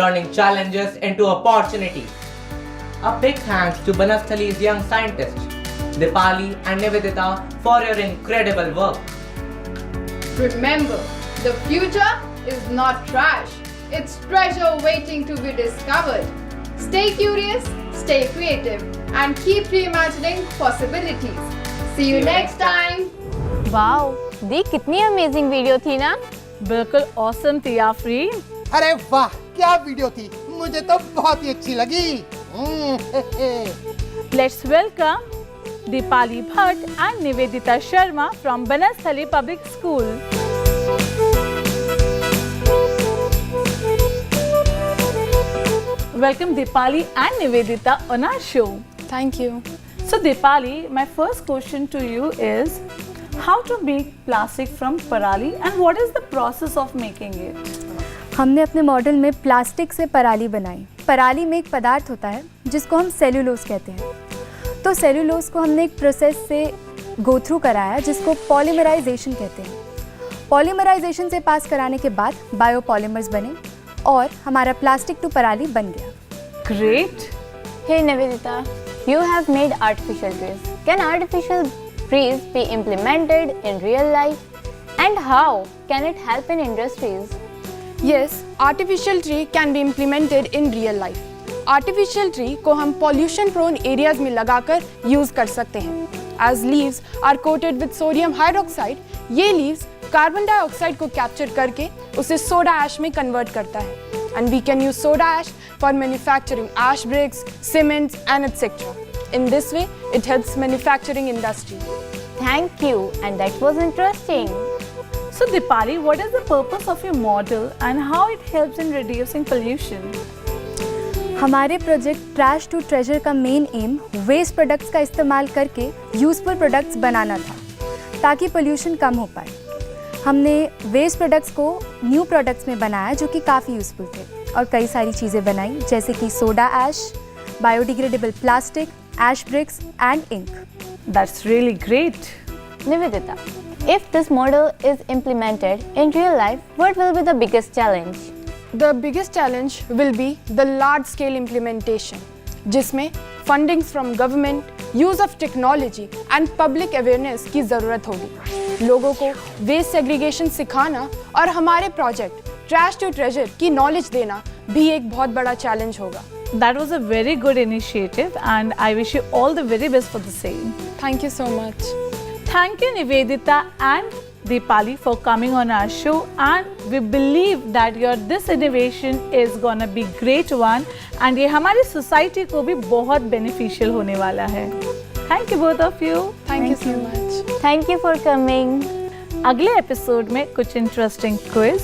turning challenges into opportunities. A big thanks to Banasthali's young scientists, Dipali and Nivedita, for your incredible work. Remember, the future is not trash. It's treasure waiting to be discovered. Stay curious, stay creative, and keep reimagining possibilities. See you next time. Wow, दी कितनी amazing video थी ना? बिल्कुल awesome थी आफरीन। अरे वाह, क्या video थी, मुझे तो बहुत ही अच्छी लगी। Let's welcome Dipali Bhatt and Nivedita Sharma from Banasthali Public School. Welcome Dipali and Nivedita on our show. Thank you. So Dipali, my first question to you is how to make plastic from parali and what is the process of making it? हमने अपने model में plastic से पराली बनाई। पराली में एक पदार्थ होता है जिसको हम सेल्यूलोज कहते हैं। तो सेल्यूलोज को हमने एक प्रोसेस से गो थ्रू कराया जिसको पॉलीमराइजेशन कहते हैं। पॉलीमराइजेशन से पास कराने के बाद बायोपॉलीमर्स बने और हमारा प्लास्टिक टू पराली बन गया। Great. Hey Nivedita, you have made artificial trees. Can artificial trees be implemented in real life? And how can it help in industries? Yes, artificial tree can be implemented in real life. Artificial tree को हम pollution prone areas में लगाकर use कर सकते हैं. As leaves are coated with sodium hydroxide, ये leaves carbon dioxide को capture करके उसे soda ash में convert करता है. And we can use soda ash for manufacturing ash bricks, cements and etc. In this way, it helps manufacturing industry. Thank you, and that was interesting. So Dipali, what is the purpose of your model and how it helps in reducing pollution? हमारे project trash to treasure का main M waste products का इस्तेमाल करके useful products बनाना था ताकि pollution कम हो पाए। हमने वेस्ट प्रोडक्ट्स को न्यू प्रोडक्ट्स में बनाया जो कि काफ़ी यूज़फुल थे और कई सारी चीज़ें बनाई जैसे कि soda ash, biodegradable plastic, ash bricks and ink. That's really great. Nivedita, if this model is implemented in real life, what will be the biggest challenge? The biggest challenge will be the large-scale implementation, जिसमें funding from government, use of technology and public awareness की ज़रूरत होगी। लोगों को waste segregation सिखाना और हमारे project trash to treasure की knowledge देना भी एक बहुत बड़ा challenge होगा। That was a very good initiative and I wish you all the very best for the same. Thank you so much. Thank you Nivedita and Dipali for coming on our show and we believe that this innovation is gonna be great one and ये हमारी society को भी बहुत beneficial होने वाला है। Thank you both of you. Thank you so much. Thank you for coming. अगले episode में कुछ इंटरेस्टिंग क्विज,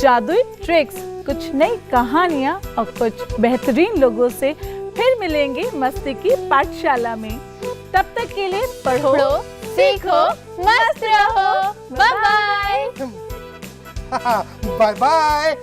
जादुई ट्रिक्स, कुछ नई कहानियाँ और कुछ बेहतरीन लोगों से फिर मिलेंगे मस्ती की पाठशाला में। तब तक के लिए पढ़ो, सीखो, मस्त रहो। Bye bye. Bye bye.